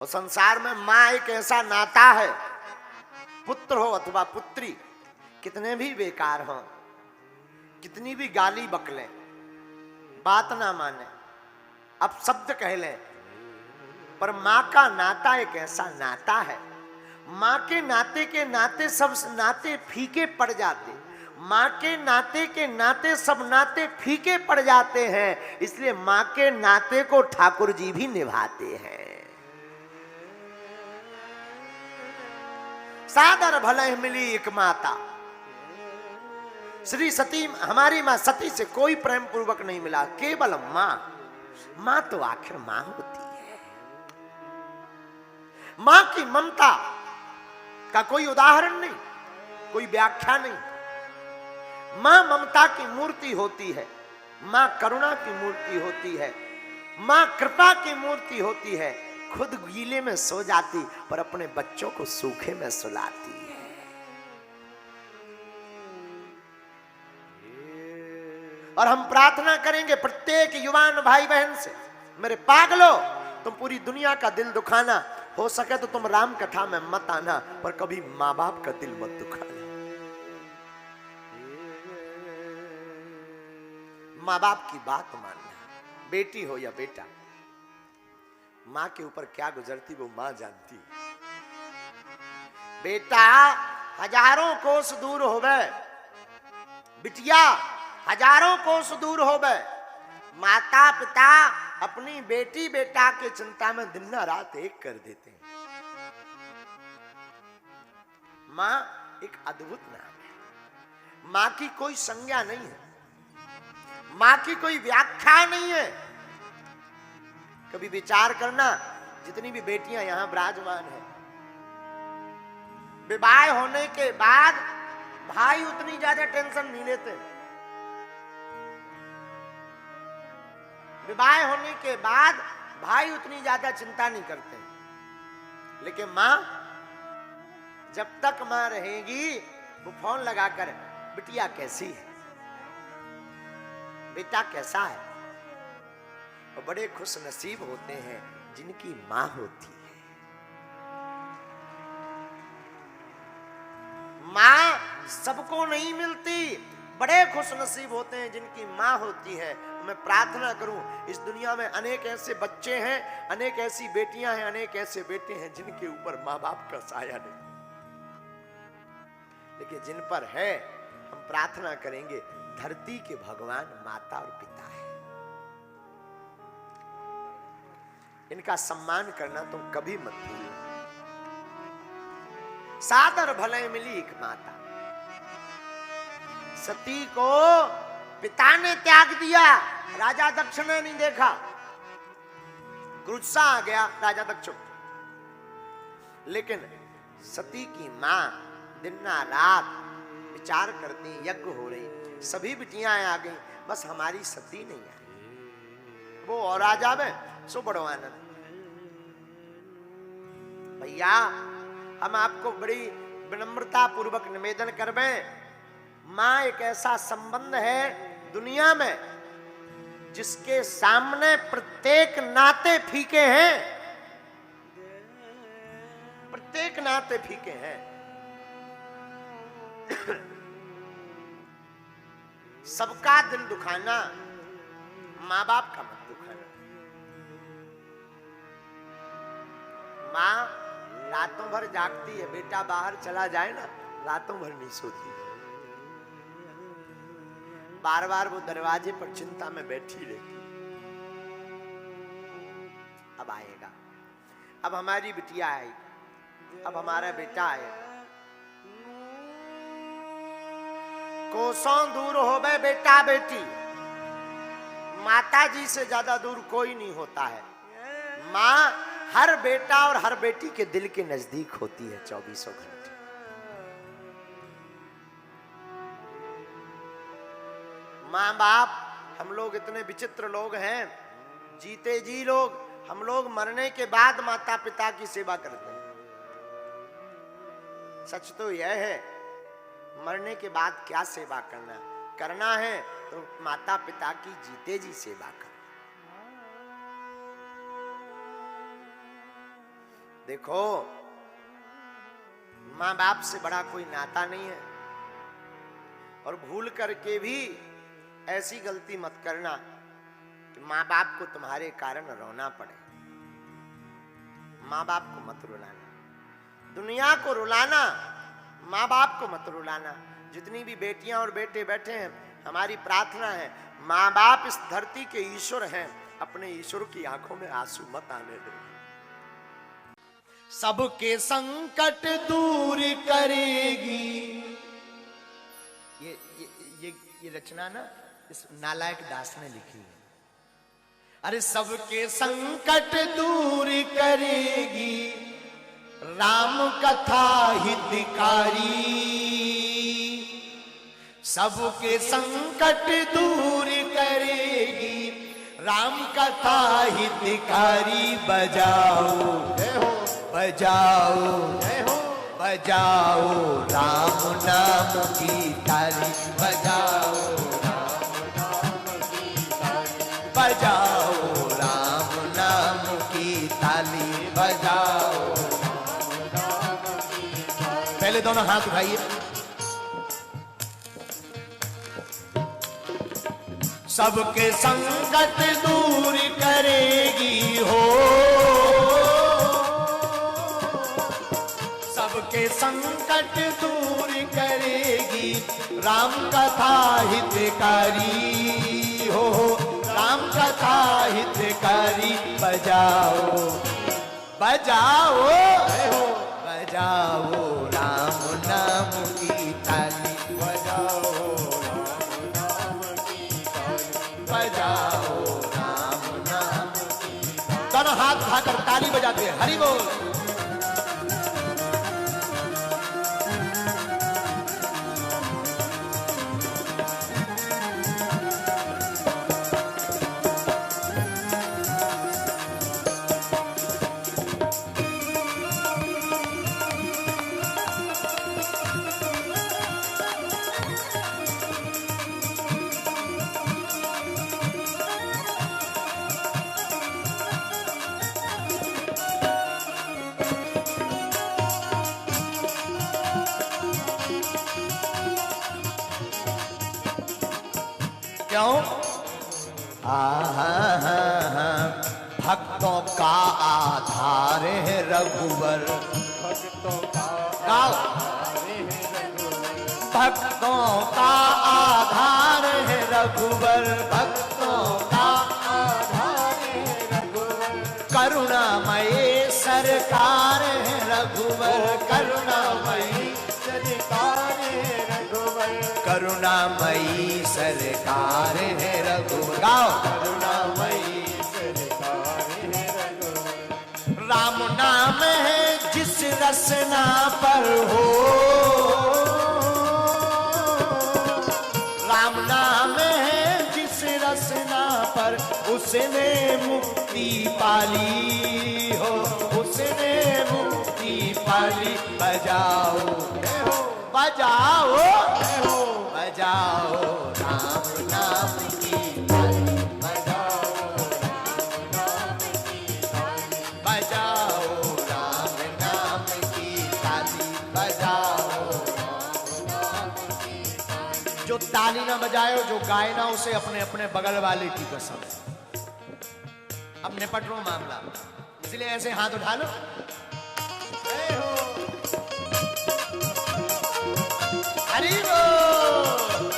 और संसार में माँ एक ऐसा नाता है, पुत्र हो अथवा पुत्री, कितने भी बेकार हो, कितनी भी गाली बकले, बात ना माने, अब शब्द कह ले, पर माँ का नाता एक ऐसा नाता है। माँ के नाते सब नाते फीके पड़ जाते, माँ के नाते सब नाते फीके पड़ जाते हैं। इसलिए माँ के नाते को ठाकुर जी भी निभाते हैं। सादर भले मिली एक माता, श्री सती हमारी मां सती से कोई प्रेम पूर्वक नहीं मिला, केवल मां। मां तो आखिर मां होती है। मां की ममता का कोई उदाहरण नहीं, कोई व्याख्या नहीं। मां ममता की मूर्ति होती है, मां करुणा की मूर्ति होती है, मां कृपा की मूर्ति होती है। खुद गीले में सो जाती पर अपने बच्चों को सूखे में सुलाती है। और हम प्रार्थना करेंगे प्रत्येक युवान भाई बहन से, मेरे पागलो, तुम पूरी दुनिया का दिल दुखाना, हो सके तो तुम राम कथा में मत आना, पर कभी माँ बाप का दिल मत दुखाना। माँ बाप की बात मानना, बेटी हो या बेटा, माँ के ऊपर क्या गुजरती वो माँ जानती है। बेटा हजारों कोस दूर होवे, बिटिया हजारों कोस दूर होवे, माता पिता अपनी बेटी बेटा के चिंता में दिन रात एक कर देते हैं। माँ एक अद्भुत नाम है। माँ की कोई संज्ञा नहीं है, माँ की कोई व्याख्या नहीं है। कभी विचार करना, जितनी भी बेटियां यहां विराजमान हैं, विवाह होने के बाद भाई उतनी ज्यादा टेंशन नहीं लेते। विवाह होने के बाद भाई उतनी ज्यादा चिंता नहीं करते, लेकिन मां जब तक मां रहेगी वो फोन लगाकर, बिटिया कैसी है, बेटा कैसा है। और बड़े खुश नसीब होते हैं जिनकी मां होती है। मां सबको नहीं मिलती, बड़े खुश नसीब होते हैं जिनकी मां होती है। मैं प्रार्थना करूं, इस दुनिया में अनेक ऐसे बच्चे हैं, अनेक ऐसी बेटियां हैं, अनेक ऐसे बेटे हैं जिनके ऊपर मां बाप का साया नहीं, लेकिन जिन पर है, हम प्रार्थना करेंगे, धरती के भगवान माता और पिता है। इनका सम्मान करना तुम कभी मत भूलो। सादर भले मिली एक माता, सती को पिता ने त्याग दिया, राजा दक्ष ने नहीं देखा, गुस्सा आ गया राजा दक्ष, लेकिन सती की मां दिन रात विचार करती, यज्ञ हो रही, सभी बिटियां आ गई, बस हमारी सती नहीं आई। वो और राजा में सो बड़ो आनंद। भैया हम आपको बड़ी विनम्रता पूर्वक निवेदन करबे, मां एक ऐसा संबंध है दुनिया में जिसके सामने प्रत्येक नाते फीके हैं, प्रत्येक नाते फीके हैं। सबका दिल दुखाना, मां बाप का मत दुखाना। मां रातों भर जागती है, बेटा बाहर चला जाए ना, रातों भर नहीं सोती, बार बार वो दरवाजे पर चिंता में बैठी रहती। अब आएगा, अब हमारी बिटिया आएगी, अब हमारा बेटा आएगा। कोसों दूर होवे बेटा बेटी, माता जी से ज्यादा दूर कोई नहीं होता है। माँ हर बेटा और हर बेटी के दिल के नजदीक होती है 24 घंटे। माँ बाप, हम लोग इतने विचित्र लोग हैं, जीते जी लोग, हम लोग मरने के बाद माता पिता की सेवा करते हैं। सच तो यह है, मरने के बाद क्या सेवा करना है तो माता पिता की जीते जी सेवा कर। देखो, मां बाप से बड़ा कोई नाता नहीं है, और भूल करके भी ऐसी गलती मत करना कि मां बाप को तुम्हारे कारण रोना पड़े। मां बाप को मत रुलाना, दुनिया को रुलाना, मां बाप को मत रुलाना। जितनी भी बेटियां और बेटे बैठे हैं, हमारी प्रार्थना है, मां बाप इस धरती के ईश्वर हैं, अपने ईश्वर की आंखों में आंसू मत आने दे। सबके संकट दूर करेगी। ये रचना ना इस नालायक दास ने लिखी है। अरे सबके संकट दूर करेगी, राम कथा हितकारी। सबके संकट दूर करेगी, राम कथा हितकारी। बजाओ बजाओ बजाओ राम नाम की ताली, बजाओ बजाओ राम नाम की ताली, बजाओ। पहले दोनों हाथ उठाइए। सबके संकट दूर करेगी हो, सबके संकट दूर करेगी, राम कथा हितकारी हो, राम कथा हितकारी। बजाओ बजाओ बजाओ राम नाम की ताली, बजाओ राम नाम की ताली, बजाओ राम नाम की। दोनों हाथ उठाकर ताली बजाते हैं, हरि बोल। क्यों? भक्तों का आधार है रघुवर, भक्तों का आधार है रघुवर, भक्तों का आधार है रघुवर, भक्तों का आधार है रघुवर। करुणामयी सरकार है रघुवर, करुणामयी सरकार है रघुवर, करुणामयी सरकार है रघुवर। गाओ करुणामयी सरकार है रघुवर। राम नाम है जिस रसना पर हो, राम नाम है जिस रसना पर, उसने मुक्ति पाली हो, उसने मुक्ति पाली। बजाओ बजाओ बजाओ राम नाम की ताली, बजाओ राम नाम की ताली, बजाओ राम नाम की ताली, बजाओ राम नाम की ताली। जो ताली ना बजाए, जो गाए ना, उसे अपने अपने बगल वाले की कसम। अब निपट लो मामला, इसलिए ऐसे हाथ उठा लो। हरि बोल।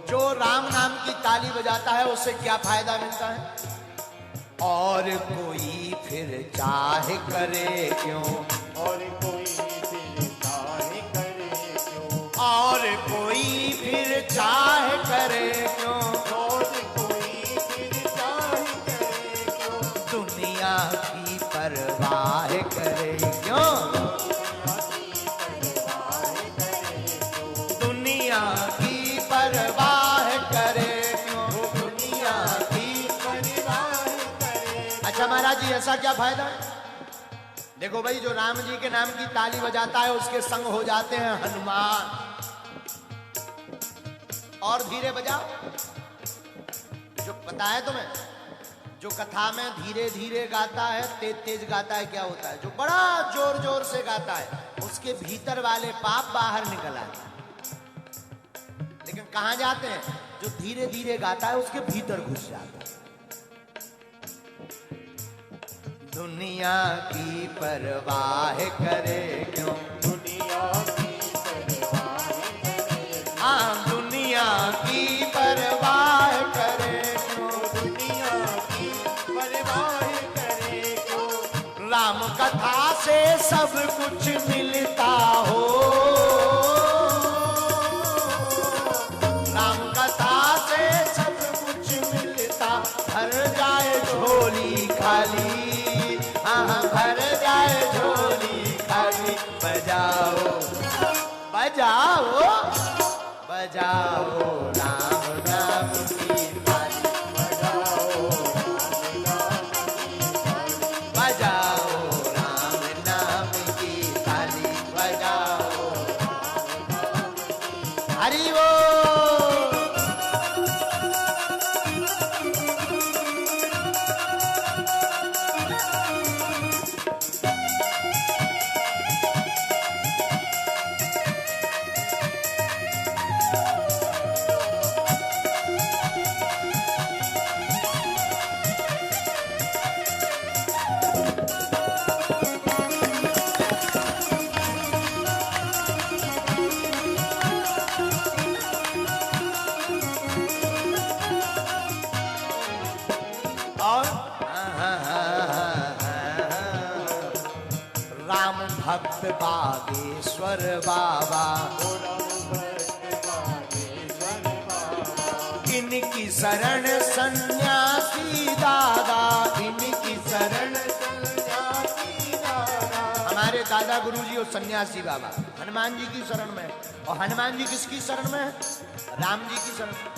जो राम नाम की ताली बजाता है, उससे क्या फायदा मिलता है? और कोई फिर चाहे करे क्यों, और कोई फिर चाहे करे क्यों, और कोई फिर चाहे करे क्यों, और कोई फिर चाहे करे क्यों, दुनिया की परवाह करे क्यों, दुनिया की परवाह महाराज जी ऐसा क्या फायदा है? देखो भाई, जो राम जी के नाम की ताली बजाता है उसके संग हो जाते हैं हनुमान। और धीरे बजाओ, जो पता है तुम्हें, जो कथा में धीरे धीरे गाता है, तेज तेज गाता है, क्या होता है? जो बड़ा जोर जोर से गाता है उसके भीतर वाले पाप बाहर निकल आते हैं। लेकिन कहां जाते हैं? जो धीरे धीरे गाता है उसके भीतर घुस जाता है। दुनिया की परवाह करे क्यों, दुनिया की परवाह करे, हाँ दुनिया की परवाह करे क्यों, दुनिया की परवाह करे क्यों। राम कथा से सब कुछ मिलता हो, राम कथा से सब कुछ मिलता, भर जाए झोली खाली, हाँ भर जाए झोली खाली। बजाओ बजाओ बजाओ राम नाम की ताली, बजाओ बजाओ राम नाम की ताली, बजाओ हरि बोल। भक्त बागेश्वर बाबा, इनकी शरण सन्यासी दादा, इनकी शरण सन्यासी दादा। हमारे दादा गुरुजी और सन्यासी बाबा हनुमान जी की शरण में। और हनुमान जी किसकी शरण में है? राम जी की शरण में।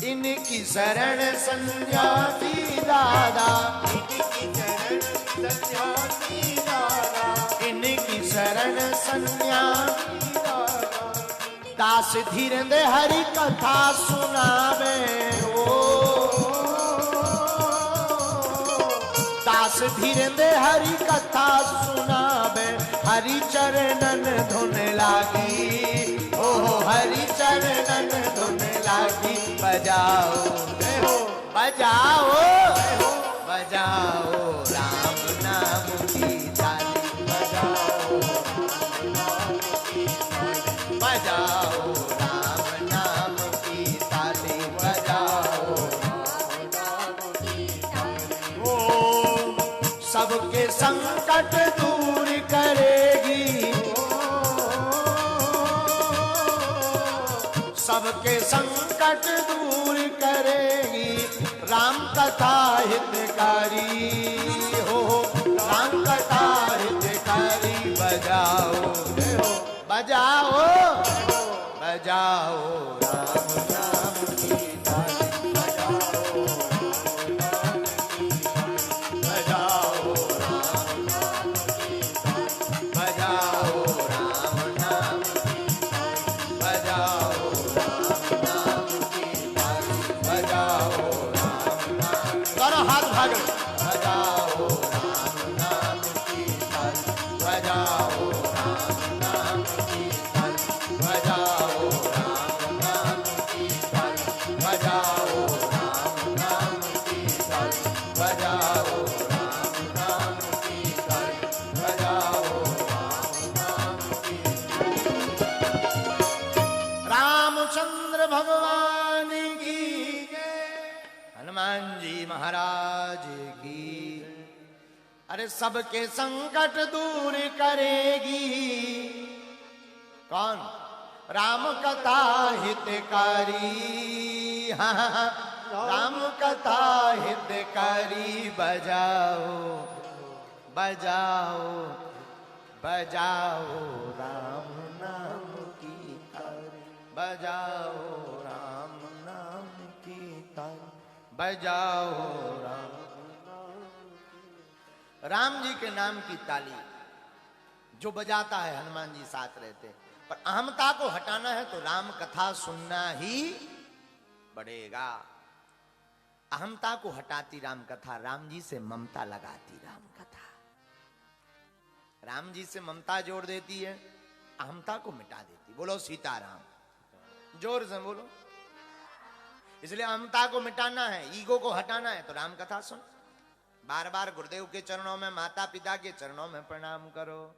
इनकी शरण सन्यासी दादा, इनकी शरण सन्यासी दादा, इनकी शरण सन्यासी दादा। दास धीरेंद्र हरि कथा सुनावे ओ, दास धीरेंद्र हरि कथा सुनावे, हरि चरणन धुन लागी, ओ हरि चरणन धुन लागी। बजाओ बजाओ बजाओ राम नाम की ताली, बजाओ बजाओ राम नाम की ताली, बजाओ। ओ सबके संकट दूर करेगी, सबके संकट दूर करेगी, राम कथा हितकारी हो, राम कथा हितकारी। बजाओ बजाओ बजाओ राम नाम की ताली, बजाओ बजाओ राम नाम की ताली, बजाओ राम नाम की ताली, बजाओ राम नाम की ताली, बजाओ राम नाम। करो हाथ भाग, बजाओ राम नाम की ताली, बजाओ राम नाम की ताली, बजाओ राम नाम की ताली, बजाओ राम नाम की ताली, बजाओ राम नाम की ताली, बजाओ राम नाम की। रामचंद्र भगवान की जय, हनुमान जी महाराज की। अरे सबके संकट दूर करेगी कौन? राम कथा हितकारी, हाँ राम कथा हितकारी। बजाओ बजाओ बजाओ राम नाम की ताली, बजाओ राम नाम की ताली, बजाओ राम। राम जी के नाम की ताली जो बजाता है हनुमान जी साथ रहते हैं। पर अहमता को हटाना है तो राम कथा सुनना ही पड़ेगा। अहमता को हटाती राम कथा, राम जी से ममता लगाती राम कथा। राम जी से ममता जोड़ देती है, अहमता को मिटा देती। बोलो सीताराम, जोर से बोलो। इसलिए अहमता को मिटाना है, ईगो को हटाना है तो राम कथा सुन। बार बार गुरुदेव के चरणों में, माता पिता के चरणों में प्रणाम करो।